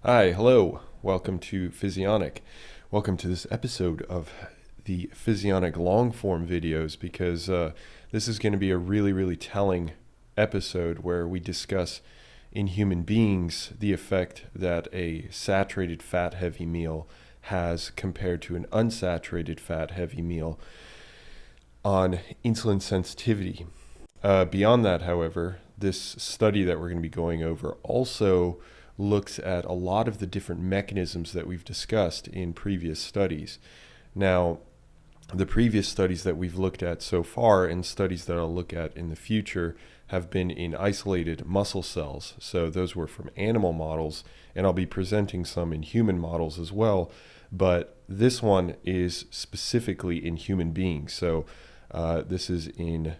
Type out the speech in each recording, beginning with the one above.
Hi, hello. Welcome to Physionic. Welcome to this episode of the Physionic long form videos because this is going to be a really telling episode where we discuss in human beings the effect that a saturated fat heavy meal has compared to an unsaturated fat heavy meal on insulin sensitivity. Beyond that, however, this study that we're going to be going over also looks at a lot of the different mechanisms that we've discussed in previous studies. Now, the previous studies that we've looked at so far and studies that I'll look at in the future have been in isolated muscle cells. So those were from animal models, and I'll be presenting some in human models as well. But this one is specifically in human beings. So this is in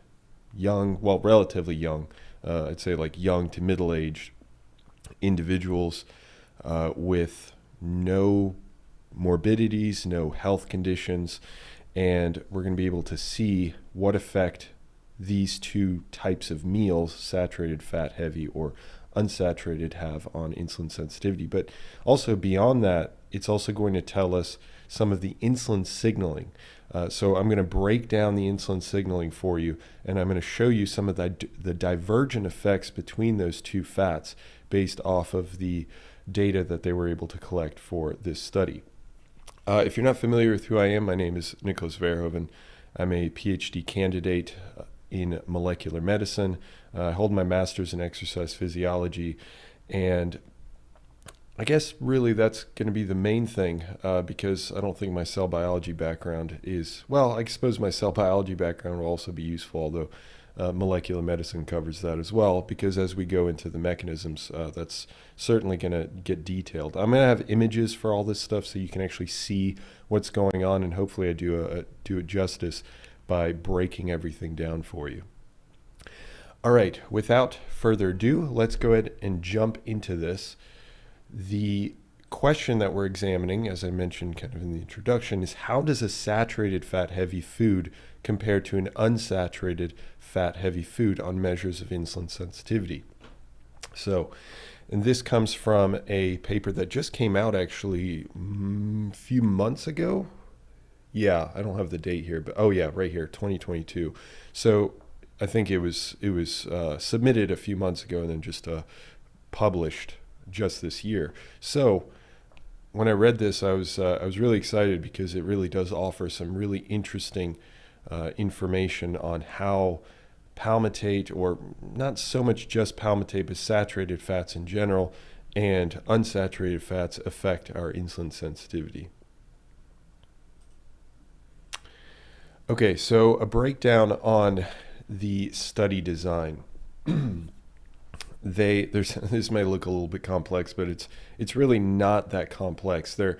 relatively young, I'd say like young to middle-aged individuals with no morbidities, no health conditions, and we're going to be able to see what effect these two types of meals, saturated fat heavy or unsaturated, have on insulin sensitivity. But also beyond that, it's also going to tell us some of the insulin signaling. So I'm going to break down the insulin signaling for you, and I'm going to show you some of the divergent effects between those two fats based off of the data that they were able to collect for this study. If you're not familiar with who I am, my name is Nicholas Verhoeven. I'm a PhD candidate in molecular medicine. I hold my master's in exercise physiology, and I guess really that's going to be the main thing because I don't think my cell biology background is, well, I suppose my cell biology background will also be useful, although molecular medicine covers that as well, because as we go into the mechanisms, that's certainly going to get detailed. I'm going to have images for all this stuff so you can actually see what's going on, and hopefully I do it justice by breaking everything down for you. All right, without further ado, let's go ahead and jump into this. The question that we're examining, as I mentioned kind of in the introduction, is how does a saturated fat heavy food compare to an unsaturated fat heavy food on measures of insulin sensitivity? So, and this comes from a paper that just came out actually a few months ago. Yeah, I don't have the date here, but oh yeah, right here, 2022. So I think it was submitted a few months ago and then just published just this year. So when I read this, I was really excited because it really does offer some really interesting information on how palmitate, or not so much just palmitate, but saturated fats in general and unsaturated fats affect our insulin sensitivity. Okay, so a breakdown on the study design. This may look a little bit complex, but it's really not that complex. They're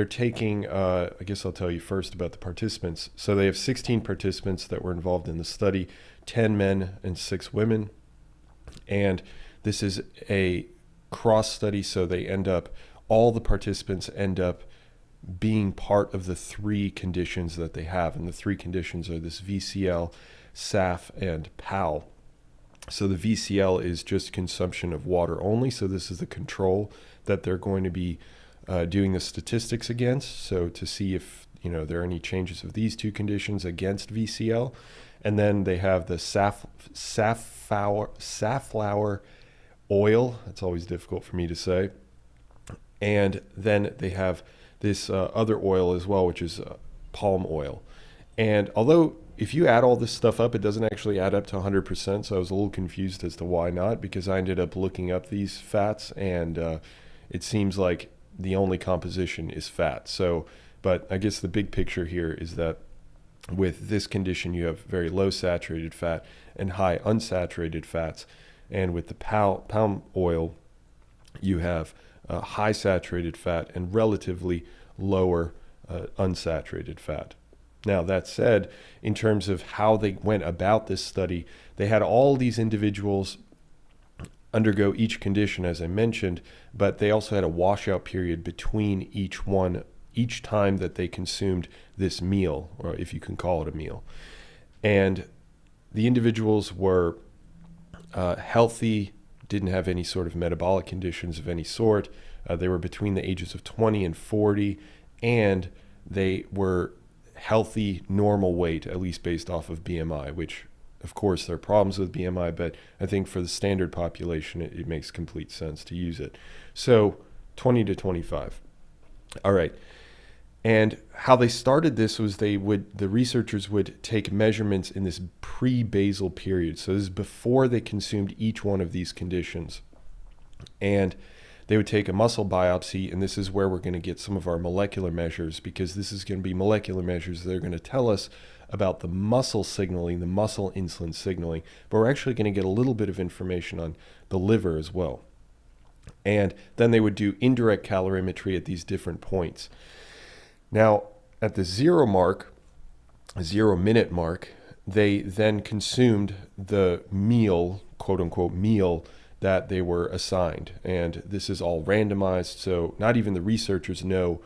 taking, I guess I'll tell you first about the participants. So they have 16 participants that were involved in the study, 10 men and 6 women. And this is a cross study, so all the participants end up being part of the 3 conditions that they have. And the 3 conditions are this VCL, SAF, and PAL. So the VCL is just consumption of water only. So this is the control that they're going to be doing the statistics against. So to see if there are any changes of these 2 conditions against VCL. And then they have the safflower oil. That's always difficult for me to say. And then they have this other oil as well, which is palm oil. And although if you add all this stuff up, it doesn't actually add up to 100%. So I was a little confused as to why not, because I ended up looking up these fats, and it seems like the only composition is fat. So, but I guess the big picture here is that with this condition, you have very low saturated fat and high unsaturated fats. And with the palm oil, you have high saturated fat and relatively lower unsaturated fat. Now, that said, in terms of how they went about this study, they had all these individuals undergo each condition, as I mentioned, but they also had a washout period between each time that they consumed this meal, or if you can call it a meal. And the individuals were healthy, didn't have any sort of metabolic conditions of any sort, They were between the ages of 20 and 40, and they were healthy, normal weight, at least based off of BMI, which, of course, there are problems with BMI, but I think for the standard population, it makes complete sense to use it. So 20 to 25. All right. And how they started this was the researchers would take measurements in this pre-basal period. So this is before they consumed each one of these conditions. And they would take a muscle biopsy, and this is where we're going to get some of our molecular measures, because this is going to be molecular measures that are going to tell us about the muscle signaling, the muscle insulin signaling, but we're actually going to get a little bit of information on the liver as well. And then they would do indirect calorimetry at these different points. Now, at the 0 minute mark, they then consumed the meal, quote unquote meal, that they were assigned. And this is all randomized, so not even the researchers know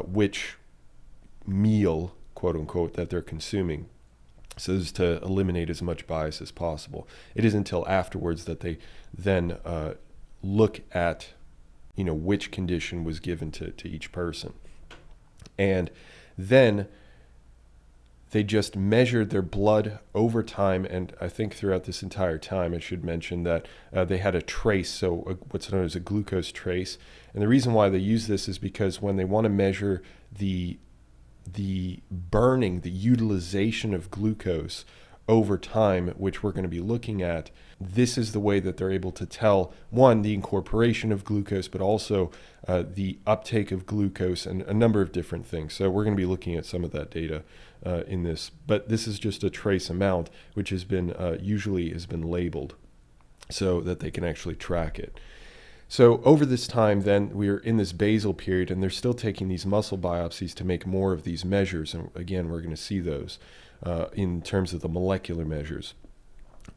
which meal, quote unquote, that they're consuming. So this is to eliminate as much bias as possible. It isn't until afterwards that they then look at, which condition was given to each person. And then they just measured their blood over time, and I think throughout this entire time, I should mention that they had a trace, so what's known as a glucose trace. And the reason why they use this is because when they want to measure the burning, the utilization of glucose over time, which we're going to be looking at, this is the way that they're able to tell, one, the incorporation of glucose, but also the uptake of glucose and a number of different things. So we're going to be looking at some of that data in this, but this is just a trace amount, which has been usually has been labeled so that they can actually track it. So over this time, then, we're in this basal period, and they're still taking these muscle biopsies to make more of these measures. And again, we're going to see those in terms of the molecular measures.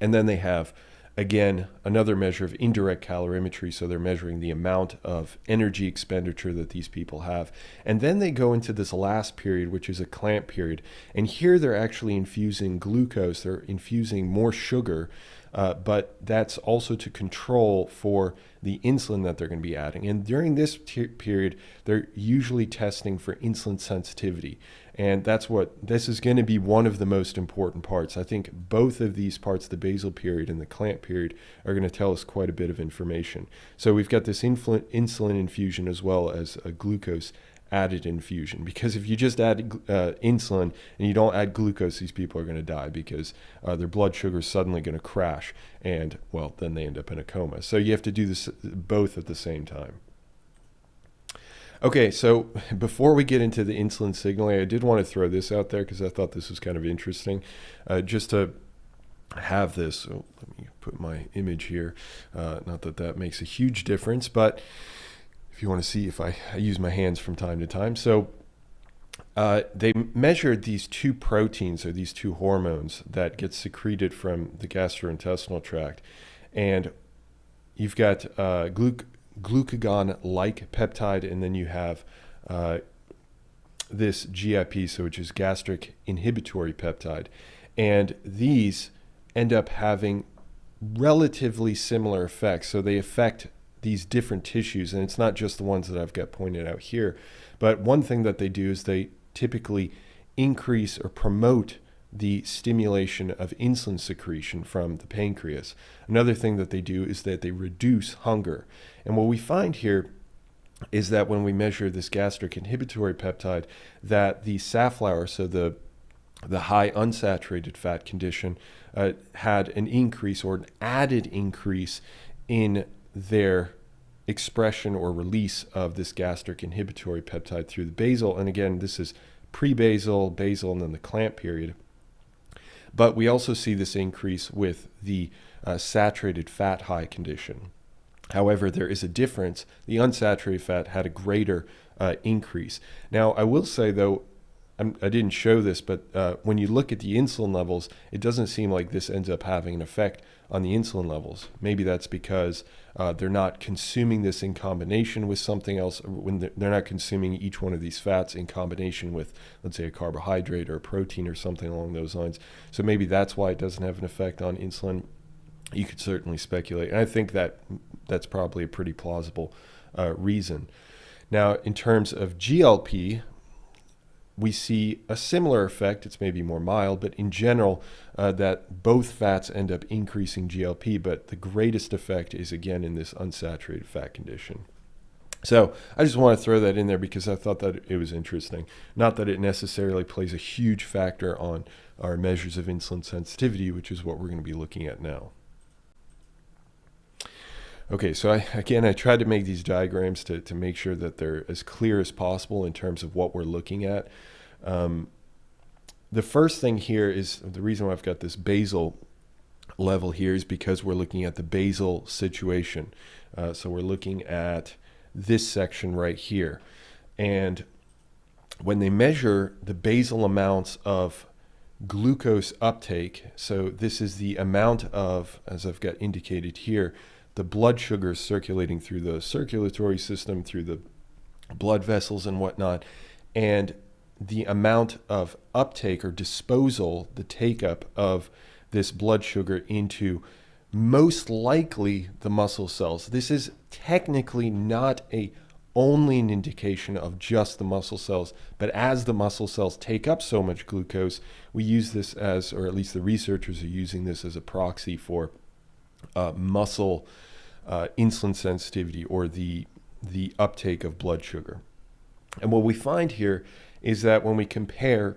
And then they have, again, another measure of indirect calorimetry. So they're measuring the amount of energy expenditure that these people have. And then they go into this last period, which is a clamp period. And here they're actually infusing glucose. They're infusing more sugar. But that's also to control for the insulin that they're going to be adding. And during this period, they're usually testing for insulin sensitivity. And this is going to be one of the most important parts. I think both of these parts, the basal period and the clamp period, are going to tell us quite a bit of information. So we've got this insulin infusion as well as a glucose added infusion, because if you just add insulin and you don't add glucose, these people are going to die because their blood sugar is suddenly going to crash, and well, then they end up in a coma. So you have to do this both at the same time. Okay, so before we get into the insulin signaling, I did want to throw this out there because I thought this was kind of interesting, just to have this. So let me put my image here. Not that that makes a huge difference, but if you want to see if I use my hands from time to time. So they measured these two proteins, or these two hormones that get secreted from the gastrointestinal tract. And you've got glucagon-like peptide, and then you have this GIP, so which is gastric inhibitory peptide. And these end up having relatively similar effects. So they affect these different tissues, and it's not just the ones that I've got pointed out here. But one thing that they do is they typically increase or promote the stimulation of insulin secretion from the pancreas. Another thing that they do is that they reduce hunger. And what we find here is that when we measure this gastric inhibitory peptide, that the safflower, so the high unsaturated fat condition, had an increase or an added increase in their expression or release of this gastric inhibitory peptide through the basal. And again, this is pre-basal, basal, and then the clamp period. But we also see this increase with the saturated fat high condition. However, there is a difference. The unsaturated fat had a greater increase. Now, I will say, though, I didn't show this, but when you look at the insulin levels, it doesn't seem like this ends up having an effect on the insulin levels. Maybe that's because they're not consuming this in combination with something else, when they're not consuming each one of these fats in combination with, let's say, a carbohydrate or a protein or something along those lines. So maybe that's why it doesn't have an effect on insulin. You could certainly speculate. And I think that that's probably a pretty plausible reason. Now, in terms of GLP, we see a similar effect. It's maybe more mild, but in general, that both fats end up increasing GLP, but the greatest effect is again in this unsaturated fat condition. So I just want to throw that in there because I thought that it was interesting. Not that it necessarily plays a huge factor on our measures of insulin sensitivity, which is what we're going to be looking at now. Okay, so I tried to make these diagrams to make sure that they're as clear as possible in terms of what we're looking at. The first thing here is, the reason why I've got this basal level here is because we're looking at the basal situation. So we're looking at this section right here. And when they measure the basal amounts of glucose uptake, so this is the amount of, as I've got indicated here, the blood sugars circulating through the circulatory system, through the blood vessels and whatnot, and the amount of uptake or disposal, the take-up of this blood sugar into most likely the muscle cells. This is technically not only an indication of just the muscle cells, but as the muscle cells take up so much glucose, we use this as, or at least the researchers are using this as a proxy for muscle insulin sensitivity, or the uptake of blood sugar. And what we find here is that when we compare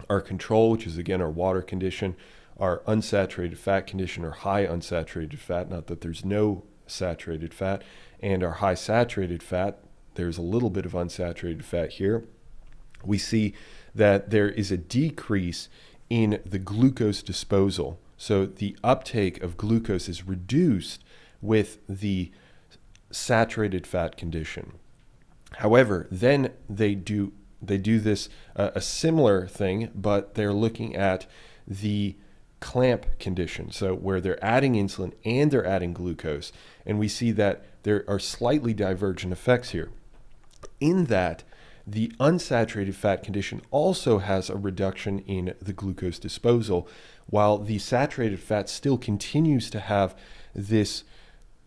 our control, which is again our water condition, our unsaturated fat condition, or high unsaturated fat, not that there's no saturated fat, and our high saturated fat, there's a little bit of unsaturated fat here, we see that there is a decrease in the glucose disposal. So the uptake of glucose is reduced with the saturated fat condition. However, then they do this a similar thing, but they're looking at the clamp condition, so where they're adding insulin and they're adding glucose, and we see that there are slightly divergent effects here, in that the unsaturated fat condition also has a reduction in the glucose disposal, while the saturated fat still continues to have this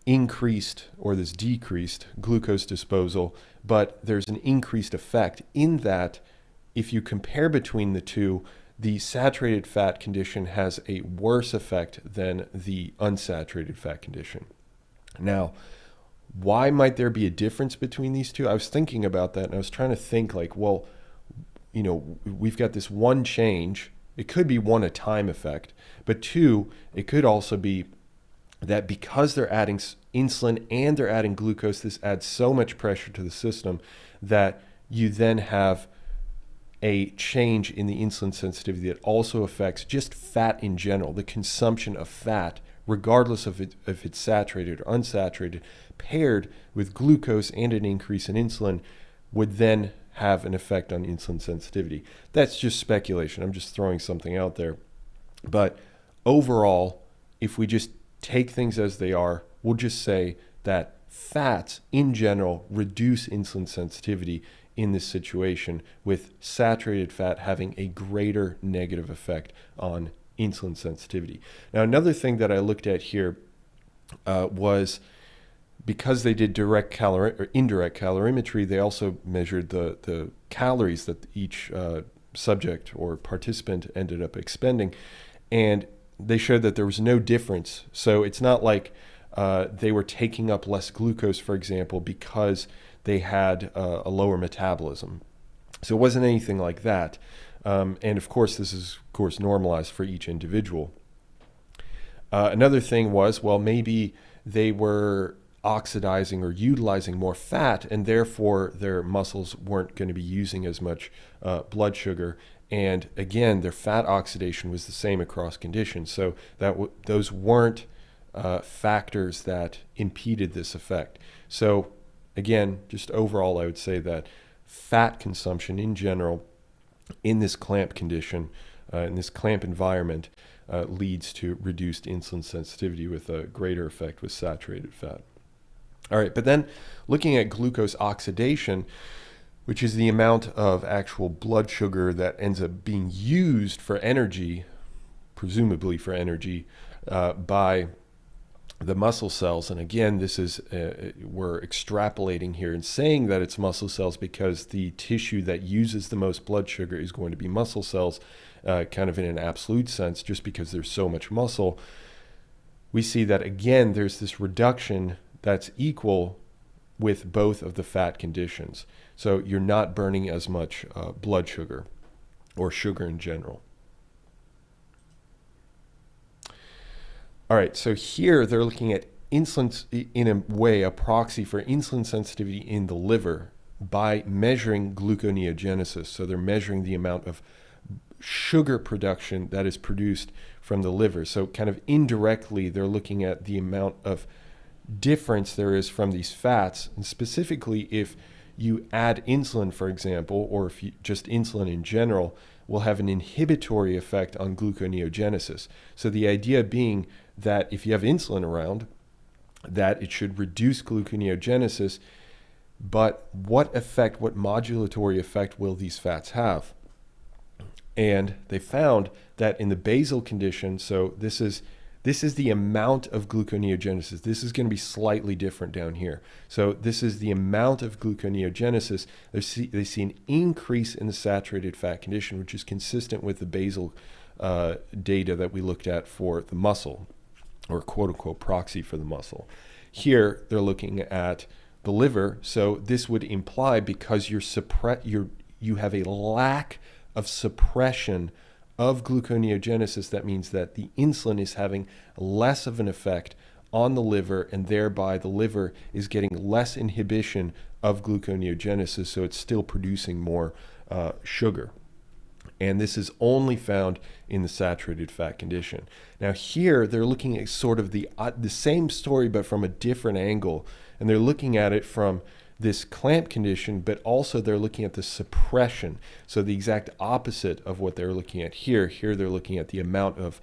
increased or this decreased glucose disposal, but there's an increased effect in that if you compare between the two, the saturated fat condition has a worse effect than the unsaturated fat condition. Now, why might there be a difference between these two? I was thinking about that, and I was trying to think like, well, you know, we've got this one change. It could be one, a time effect, but two, it could also be that because they're adding insulin and they're adding glucose, this adds so much pressure to the system that you then have a change in the insulin sensitivity that also affects just fat in general, the consumption of fat, regardless of if it's saturated or unsaturated, paired with glucose and an increase in insulin, would then have an effect on insulin sensitivity. That's just speculation. I'm just throwing something out there. But overall, if we just take things as they are, we'll just say that fats in general reduce insulin sensitivity in this situation, with saturated fat having a greater negative effect on insulin sensitivity. Now, another thing that I looked at here was, because they did indirect calorimetry, they also measured the calories that each subject or participant ended up expending, and they showed that there was no difference. So it's not like they were taking up less glucose, for example, because they had a lower metabolism. So it wasn't anything like that. And of course, this is normalized for each individual. Another thing was, well, maybe they were oxidizing or utilizing more fat, and therefore their muscles weren't going to be using as much blood sugar. And again, their fat oxidation was the same across conditions. So that those weren't factors that impeded this effect. So again, just overall, I would say that fat consumption in general in this clamp condition, in this clamp environment, leads to reduced insulin sensitivity with a greater effect with saturated fat. All right, but then looking at glucose oxidation, which is the amount of actual blood sugar that ends up being used for energy, presumably for energy, by the muscle cells. And again, this is we're extrapolating here and saying that it's muscle cells because the tissue that uses the most blood sugar is going to be muscle cells, kind of in an absolute sense, just because there's so much muscle. We see that again, there's this reduction that's equal with both of the fat conditions. So you're not burning as much blood sugar or sugar in general. All right, so here they're looking at insulin, in a way, a proxy for insulin sensitivity in the liver by measuring gluconeogenesis. So they're measuring the amount of sugar production that is produced from the liver. So kind of indirectly, they're looking at the amount of difference there is from these fats. And specifically, if you add insulin, for example, or if you just insulin in general, will have an inhibitory effect on gluconeogenesis. So the idea being that if you have insulin around, that it should reduce gluconeogenesis, but what modulatory effect will these fats have? And they found that in the basal condition, so this is the amount of gluconeogenesis. This is going to be slightly different down here. So this is the amount of gluconeogenesis. They see an increase in the saturated fat condition, which is consistent with the basal data that we looked at for the muscle, or quote unquote proxy for the muscle. Here they're looking at the liver. So this would imply, because you have a lack of suppression of gluconeogenesis, that means that the insulin is having less of an effect on the liver, and thereby the liver is getting less inhibition of gluconeogenesis, so it's still producing more sugar. And this is only found in the saturated fat condition. Now here they're looking at sort of the same story, but from a different angle, and they're looking at it from this clamp condition, but also they're looking at the suppression. So the exact opposite of what they're looking at here. Here they're looking at the amount of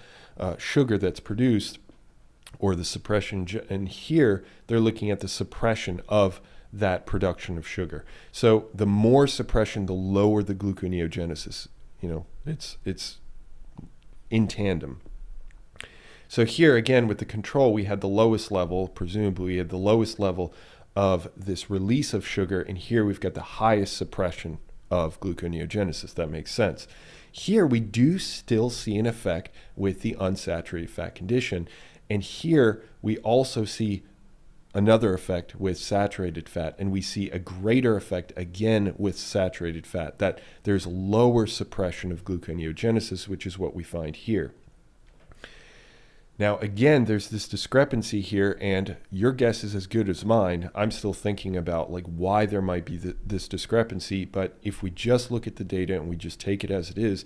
sugar that's produced, or the suppression, and here they're looking at the suppression of that production of sugar. So the more suppression, the lower the gluconeogenesis. It's in tandem. So here again with the control, we had the lowest level, presumably we had the lowest level of this release of sugar, and here we've got the highest suppression of gluconeogenesis. That makes sense. Here we do still see an effect with the unsaturated fat condition, and here we also see another effect with saturated fat, and we see a greater effect again with saturated fat, that there's lower suppression of gluconeogenesis, which is what we find here. Now, again, there's this discrepancy here, and your guess is as good as mine. I'm still thinking about why there might be this discrepancy, but if we just look at the data and we just take it as it is,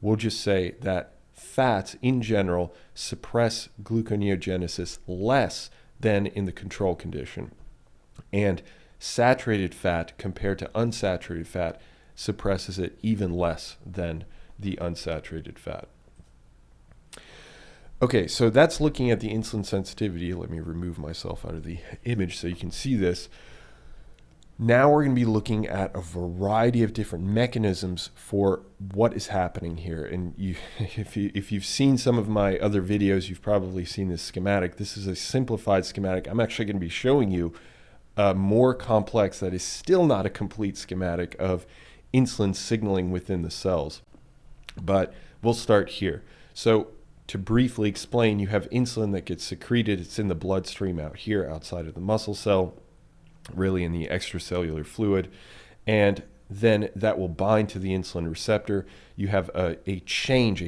we'll just say that fats in general suppress gluconeogenesis less than in the control condition. And saturated fat compared to unsaturated fat suppresses it even less than the unsaturated fat. Okay, so that's looking at the insulin sensitivity. Let me remove myself out of the image so you can see this. Now we're going to be looking at a variety of different mechanisms for what is happening here. And if you've seen some of my other videos, you've probably seen this schematic. This is a simplified schematic. I'm actually going to be showing you a more complex, that is still not a complete schematic, of insulin signaling within the cells. But we'll start here. So to briefly explain, you have insulin that gets secreted. It's in the bloodstream out here outside of the muscle cell, really in the extracellular fluid, and then that will bind to the insulin receptor. You have a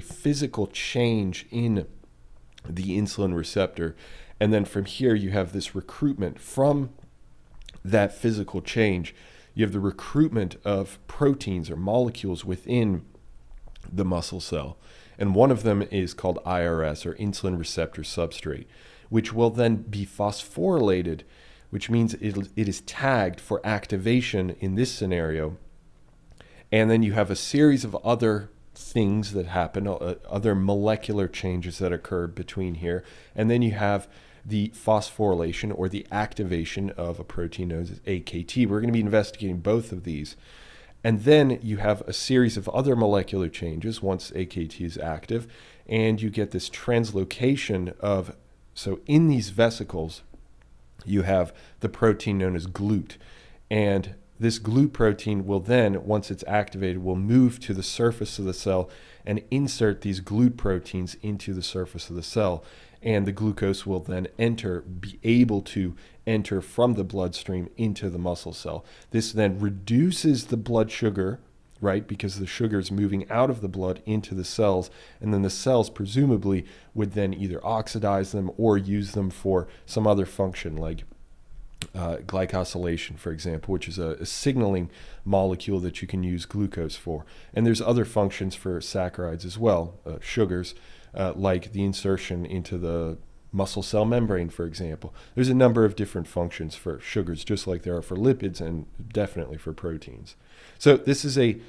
physical change in the insulin receptor, and then from here you have this recruitment. From that physical change, you have the recruitment of proteins or molecules within the muscle cell. And one of them is called IRS, or insulin receptor substrate, which will then be phosphorylated, which means it is tagged for activation in this scenario. And then you have a series of other things that happen, other molecular changes that occur between here. And then you have the phosphorylation, or the activation of a protein known as AKT. We're going to be investigating both of these. And then you have a series of other molecular changes once AKT is active, and you get this translocation of So in these vesicles, you have the protein known as GLUT. And this GLUT protein will then, once it's activated, will move to the surface of the cell and insert these GLUT proteins into the surface of the cell. And the glucose will then be able to enter from the bloodstream into the muscle cell. This then reduces the blood sugar, right? Because the sugar is moving out of the blood into the cells, and then the cells presumably would then either oxidize them or use them for some other function, like glycosylation, for example, which is a signaling molecule that you can use glucose for. And there's other functions for saccharides as well, sugars, like the insertion into the muscle cell membrane, for example. There's a number of different functions for sugars, just like there are for lipids and definitely for proteins. So this is a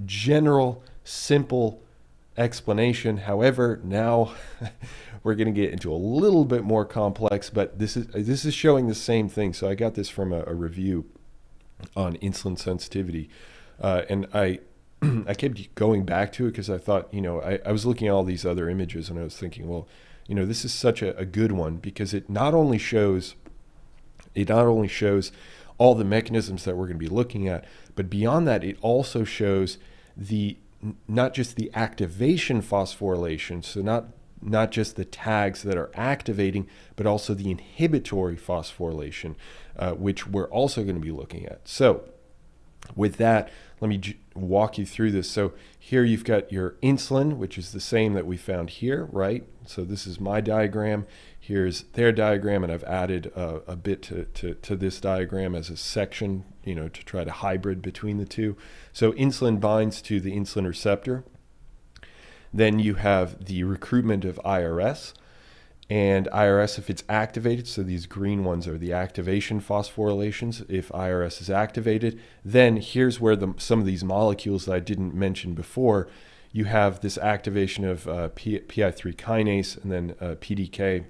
general, simple explanation. However, now we're going to get into a little bit more complex, but this is showing the same thing. So I got this from a review on insulin sensitivity, and I kept going back to it because I thought, I was looking at all these other images and I was thinking, well, this is such a good one because it not only shows all the mechanisms that we're going to be looking at, but beyond that, it also shows not just the activation phosphorylation, so not just the tags that are activating, but also the inhibitory phosphorylation, which we're also going to be looking at. So with that, let me walk you through this. So here you've got your insulin, which is the same that we found here, right? So this is my diagram. Here's their diagram, and I've added a bit to this diagram as a section, to try to hybrid between the two. So insulin binds to the insulin receptor. Then you have the recruitment of IRS. And IRS, if it's activated, so these green ones are the activation phosphorylations. If IRS is activated, then here's where some of these molecules that I didn't mention before, you have this activation of PI3 kinase and then PDK.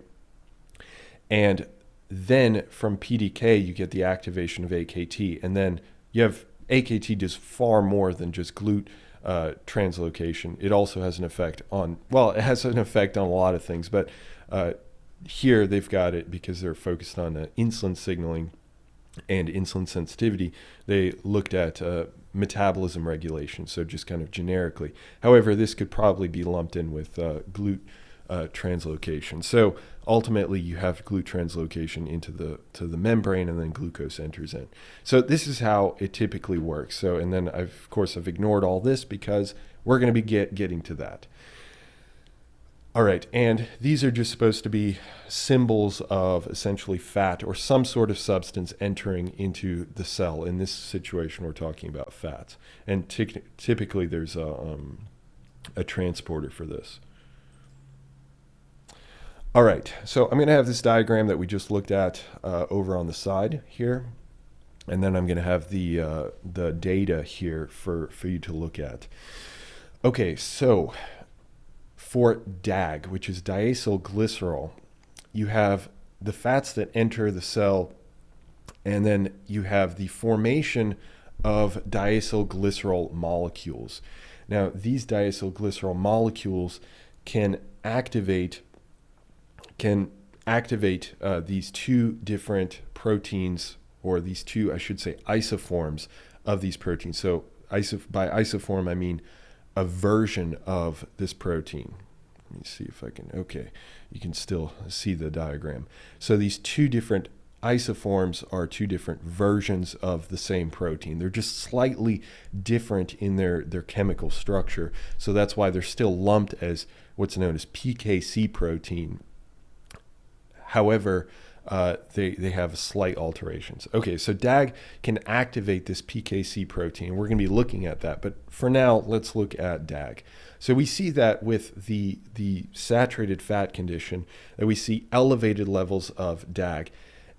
And then from PDK, you get the activation of AKT. And then you have AKT does far more than just GLUT translocation. It also has an effect on, it has an effect on a lot of things, but here they've got it because they're focused on insulin signaling and insulin sensitivity. They looked at metabolism regulation, so just kind of generically. However, this could probably be lumped in with GLUT translocation. So ultimately, you have GLUT translocation into the membrane, and then glucose enters in. So this is how it typically works. So, and then of course I've ignored all this because we're going to be getting to that. All right, and these are just supposed to be symbols of essentially fat or some sort of substance entering into the cell. In this situation, we're talking about fats. And typically there's a transporter for this. All right, so I'm going to have this diagram that we just looked at over on the side here. And then I'm going to have the data here for you to look at. Okay, so for DAG, which is diacylglycerol, you have the fats that enter the cell, and then you have the formation of diacylglycerol molecules. Now, these diacylglycerol molecules can activate these two different proteins, or these two, I should say, isoforms of these proteins. So by isoform, I mean a version of this protein. Let me see if I can, okay, you can still see the diagram. So these two different isoforms are two different versions of the same protein. They're just slightly different in their chemical structure. So that's why they're still lumped as what's known as PKC protein. However, they have slight alterations. Okay, so DAG can activate this PKC protein. We're going to be looking at that, but for now, let's look at DAG. So we see that with the saturated fat condition, that we see elevated levels of DAG,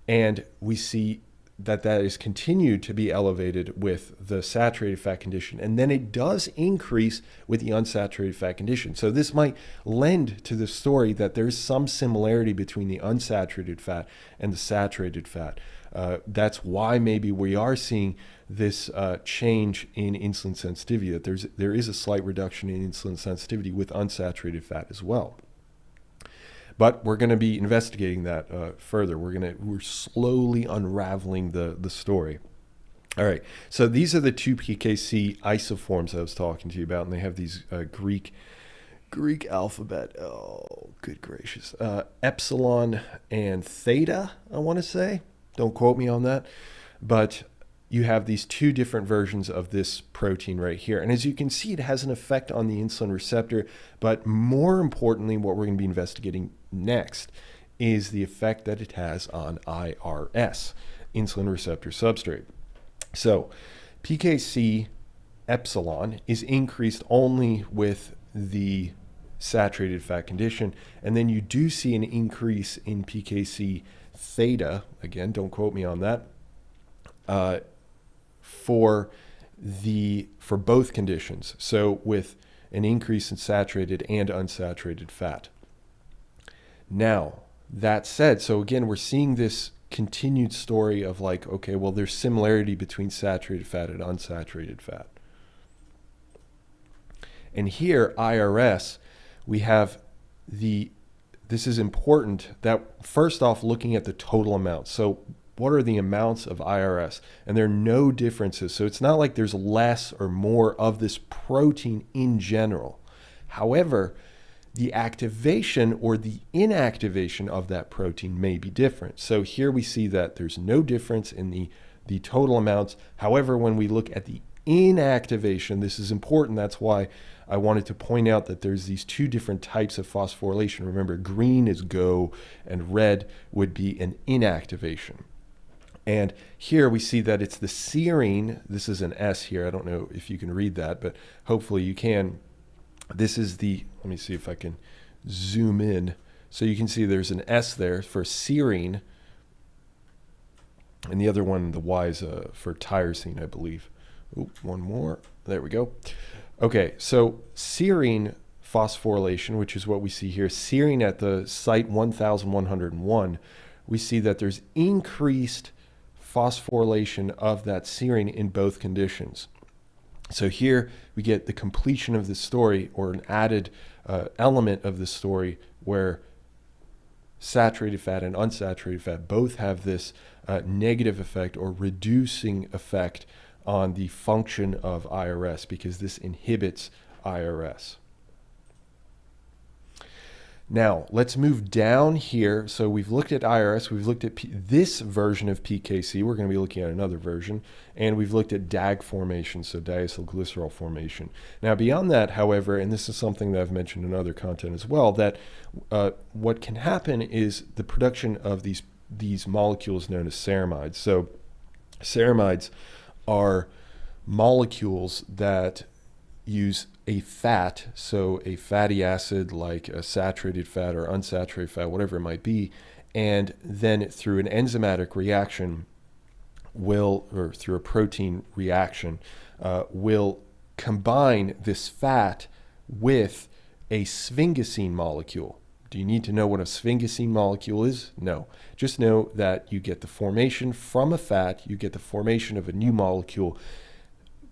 and we see that is continued to be elevated with the saturated fat condition, and then it does increase with the unsaturated fat condition. So this might lend to the story that there's some similarity between the unsaturated fat and the saturated fat. That's why maybe we are seeing this change in insulin sensitivity, that there is a slight reduction in insulin sensitivity with unsaturated fat as well. But we're going to be investigating that further. We're slowly unraveling the story. All right, so these are the two PKC isoforms I was talking to you about, and they have these Greek alphabet. Oh, good gracious. Epsilon and theta, I want to say. Don't quote me on that. But you have these two different versions of this protein right here. And as you can see, it has an effect on the insulin receptor. But more importantly, what we're going to be investigating next is the effect that it has on IRS, insulin receptor substrate. So PKC epsilon is increased only with the saturated fat condition, and then you do see an increase in PKC theta, again, don't quote me on that, for both conditions. So with an increase in saturated and unsaturated fat. Now, that said, so again, we're seeing this continued story of like, okay, well, there's similarity between saturated fat and unsaturated fat. And here, IRS, we have this is important that first off, looking at the total amount. So what are the amounts of IRS? And there are no differences. So it's not like there's less or more of this protein in general. However, the activation or the inactivation of that protein may be different. So here we see that there's no difference in the total amounts. However, when we look at the inactivation, this is important. That's why I wanted to point out that there's these two different types of phosphorylation. Remember, green is go and red would be an inactivation. And here we see that it's the serine. This is an S here. I don't know if you can read that, but hopefully you can. This is let me see if I can zoom in. So you can see there's an S there for serine. And the other one, the Y is for tyrosine, I believe. Ooh, one more. There we go. Okay, so serine phosphorylation, which is what we see here, serine at the site 1101, we see that there's increased phosphorylation of that serine in both conditions. So here we get the completion of the story, or an added element of the story, where saturated fat and unsaturated fat both have this negative effect or reducing effect on the function of IRS, because this inhibits IRS. Now, let's move down here. So we've looked at IRS, we've looked at this version of PKC, we're going to be looking at another version, and we've looked at DAG formation, so diacylglycerol formation. Now, beyond that, however, and this is something that I've mentioned in other content as well, that what can happen is the production of these molecules known as ceramides. So ceramides are molecules that use a fat, so a fatty acid like a saturated fat or unsaturated fat, whatever it might be, and then through an enzymatic reaction or through a protein reaction, will combine this fat with a sphingosine molecule. Do you need to know what a sphingosine molecule is? No. Just know that you get the formation from a fat, you get the formation of a new molecule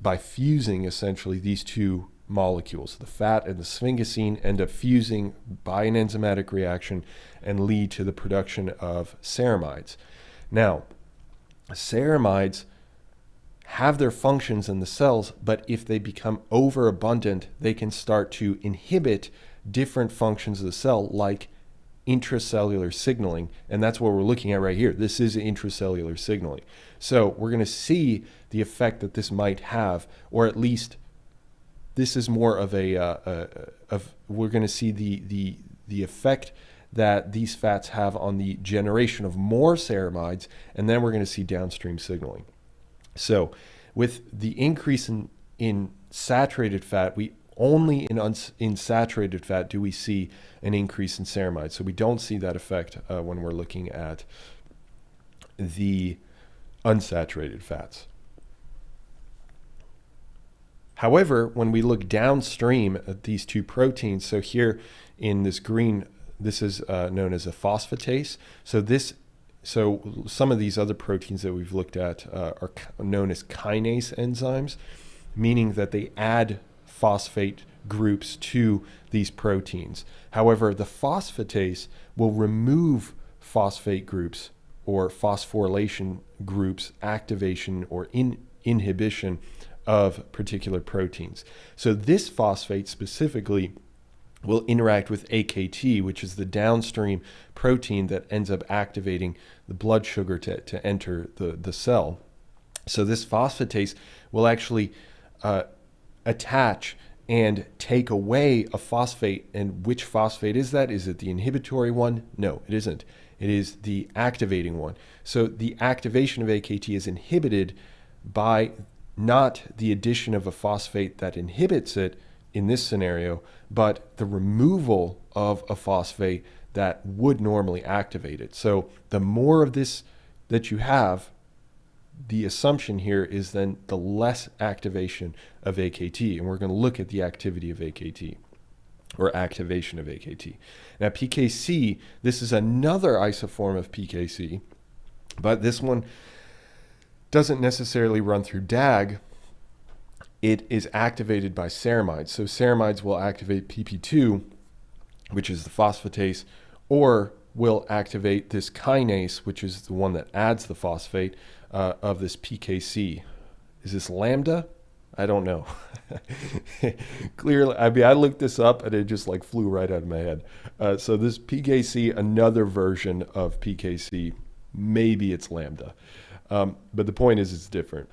by fusing essentially these two molecules. The fat and the sphingosine end up fusing by an enzymatic reaction and lead to the production of ceramides. Now, ceramides have their functions in the cells, but if they become overabundant, they can start to inhibit different functions of the cell, like intracellular signaling, and that's what we're looking at right here. This is intracellular signaling. So we're going to see the effect that this might have, or at least this is more of we're going to see the effect that these fats have on the generation of more ceramides, and then we're going to see downstream signaling. So with the increase in saturated fat, we only in saturated fat do we see an increase in ceramides. So we don't see that effect when we're looking at the unsaturated fats. However, when we look downstream at these two proteins, so here in this green, this is known as a phosphatase. So some of these other proteins that we've looked at are known as kinase enzymes, meaning that they add phosphate groups to these proteins. However, the phosphatase will remove phosphate groups or phosphorylation groups, activation or inhibition of particular proteins. So this phosphate specifically will interact with AKT, which is the downstream protein that ends up activating the blood sugar to enter the cell. So this phosphatase will actually attach and take away a phosphate. And which phosphate is that? Is it the inhibitory one? No, it isn't. It is the activating one. So the activation of AKT is inhibited by not the addition of a phosphate that inhibits it in this scenario, but the removal of a phosphate that would normally activate it. So the more of this that you have, the assumption here is then the less activation of AKT. And we're going to look at the activity of AKT or activation of AKT. Now, PKC, this is another isoform of PKC, but this one doesn't necessarily run through DAG. It is activated by ceramides. So ceramides will activate PP2, which is the phosphatase, or will activate this kinase, which is the one that adds the phosphate of this PKC. Is this lambda? I don't know. Clearly, I mean, I looked this up and it just like flew right out of my head. So this PKC, another version of PKC, maybe it's lambda. But the point is it's different.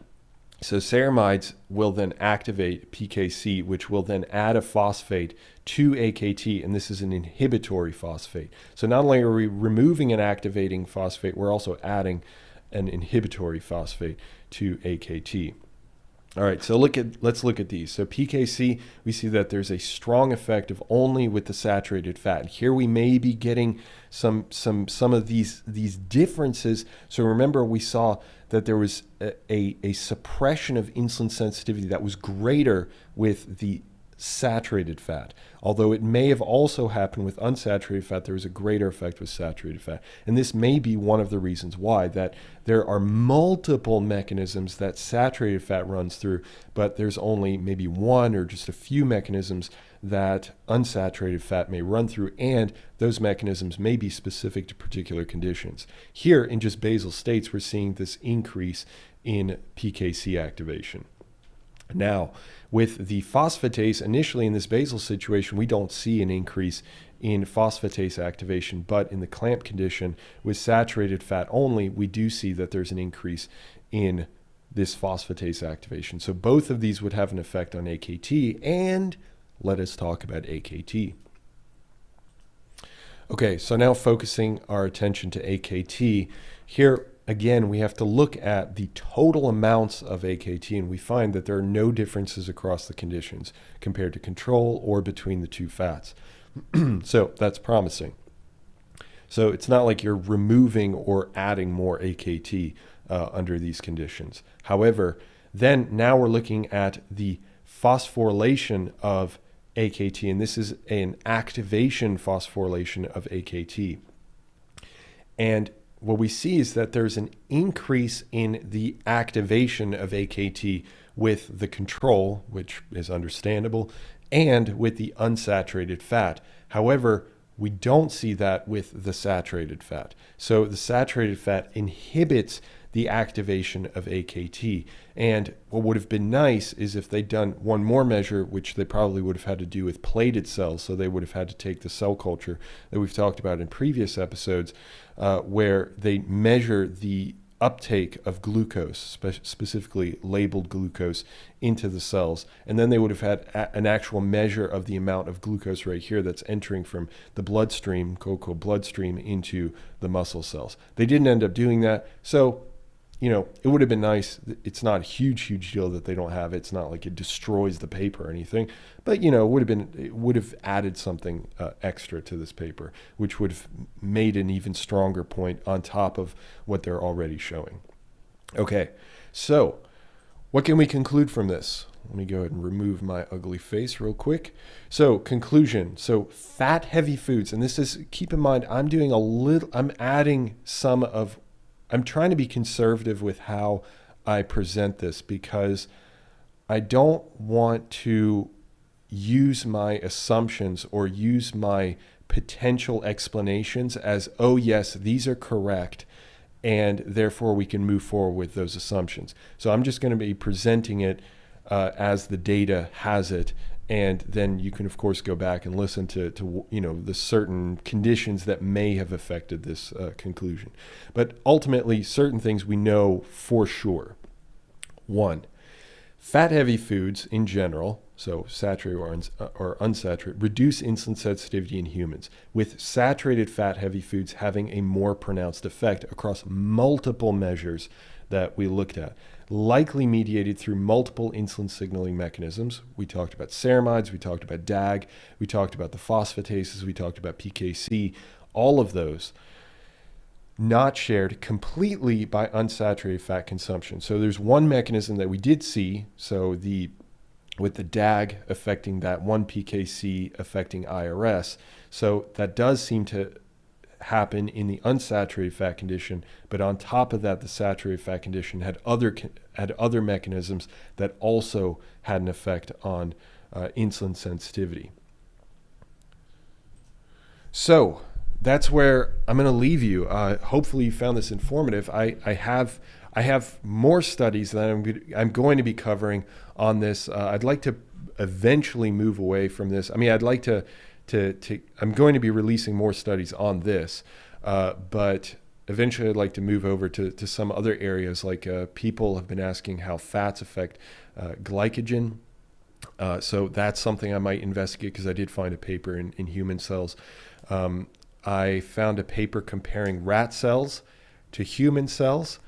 So ceramides will then activate PKC, which will then add a phosphate to AKT, and this is an inhibitory phosphate. So not only are we removing an activating phosphate, we're also adding an inhibitory phosphate to AKT. All right, so let's look at these. So PKC, we see that there's a strong effect of only with the saturated fat. Here we may be getting some of these differences. So remember, we saw that there was a suppression of insulin sensitivity that was greater with the saturated fat. Although it may have also happened with unsaturated fat, there was a greater effect with saturated fat. And this may be one of the reasons why, that there are multiple mechanisms that saturated fat runs through, but there's only maybe one or just a few mechanisms that unsaturated fat may run through, and those mechanisms may be specific to particular conditions. Here in just basal states, we're seeing this increase in PKC activation. Now, with the phosphatase, initially in this basal situation, we don't see an increase in phosphatase activation, but in the clamp condition with saturated fat only, we do see that there's an increase in this phosphatase activation. So both of these would have an effect on AKT, and let us talk about AKT. Okay, so now focusing our attention to AKT. Here, again, we have to look at the total amounts of AKT, and we find that there are no differences across the conditions compared to control or between the two fats. So that's promising. So it's not like you're removing or adding more AKT under these conditions. However, then now we're looking at the phosphorylation of AKT, and this is an activation phosphorylation of AKT. And what we see is that there's an increase in the activation of AKT with the control, which is understandable, and with the unsaturated fat. However, we don't see that with the saturated fat. So the saturated fat inhibits the activation of AKT. And what would have been nice is if they'd done one more measure, which they probably would have had to do with plated cells. So they would have had to take the cell culture that we've talked about in previous episodes, where they measure the uptake of glucose, specifically labeled glucose, into the cells. And then they would have had an actual measure of the amount of glucose right here that's entering from the bloodstream, quote-unquote bloodstream, into the muscle cells. They didn't end up doing that. So, you know, it would have been nice. It's not a huge deal that they don't have it. It's not like it destroys the paper or anything. But, you know, it would have added something extra to this paper, which would have made an even stronger point on top of what they're already showing. Okay, so what can we conclude from this? Let me go ahead and remove my ugly face real quick. So conclusion, so fat heavy foods, and this is, keep in mind, I'm trying to be conservative with how I present this, because I don't want to, use my assumptions or use my potential explanations as, oh yes, these are correct, and therefore we can move forward with those assumptions. So I'm just going to be presenting it as the data has it, and then you can of course go back and listen to the certain conditions that may have affected this conclusion. But ultimately, certain things we know for sure. One, fat-heavy foods in general, so saturated or unsaturated, reduce insulin sensitivity in humans, with saturated fat-heavy foods having a more pronounced effect across multiple measures that we looked at, likely mediated through multiple insulin signaling mechanisms. We talked about ceramides, we talked about DAG, we talked about the phosphatases, we talked about PKC, all of those not shared completely by unsaturated fat consumption. So there's one mechanism that we did see, with the DAG affecting that, one PKC affecting IRS. So that does seem to happen in the unsaturated fat condition, but on top of that, the saturated fat condition had other mechanisms that also had an effect on insulin sensitivity. So that's where I'm going to leave you. Hopefully you found this informative. I have more studies that I'm going to be covering on this. I'd like to eventually move away from this. I mean, I'd like to I'm going to be releasing more studies on this, but eventually I'd like to move over to some other areas, like people have been asking how fats affect glycogen. So that's something I might investigate, because I did find a paper in human cells. I found a paper comparing rat cells to human cells,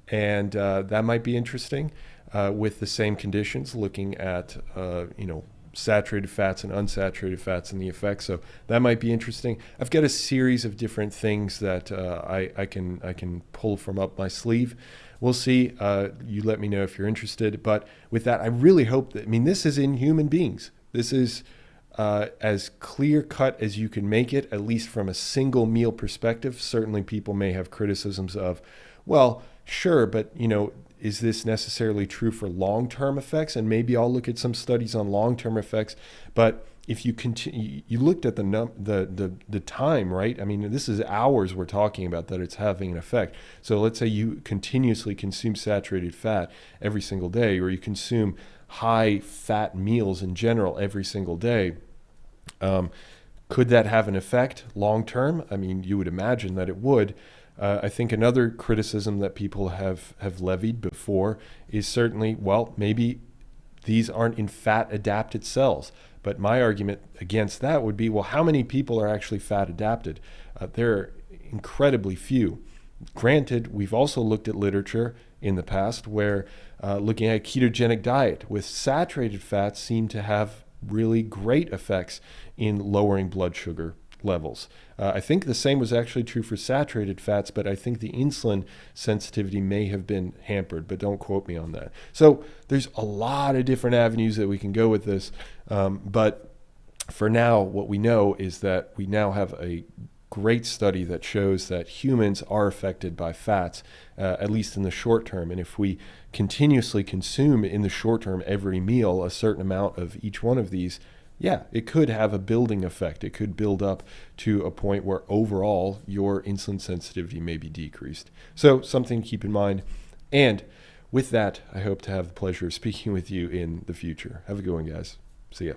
and that might be interesting with the same conditions, looking at saturated fats and unsaturated fats and the effects. So that might be interesting. I've got a series of different things that I can pull from up my sleeve. We'll see. You let me know if you're interested. But with that, I really hope that, this is in human beings. This is as clear cut as you can make it, at least from a single meal perspective. Certainly people may have criticisms of, well, sure, but is this necessarily true for long-term effects? And maybe I'll look at some studies on long-term effects. But if you continue, you looked at the time, right? This is hours we're talking about that it's having an effect. So let's say you continuously consume saturated fat every single day, or you consume high fat meals in general every single day. Could that have an effect long-term? You would imagine that it would. I think another criticism that people have levied before is certainly, well, maybe these aren't in fat-adapted cells. But my argument against that would be, well, how many people are actually fat-adapted? There are incredibly few. Granted, we've also looked at literature in the past where looking at a ketogenic diet with saturated fats seem to have really great effects in lowering blood sugar levels. I think the same was actually true for saturated fats, but I think the insulin sensitivity may have been hampered, but don't quote me on that. So there's a lot of different avenues that we can go with this. But for now, what we know is that we now have a great study that shows that humans are affected by fats, at least in the short term. And if we continuously consume in the short term every meal a certain amount of each one of these, yeah, it could have a building effect. It could build up to a point where overall your insulin sensitivity may be decreased. So something to keep in mind. And with that, I hope to have the pleasure of speaking with you in the future. Have a good one, guys. See ya.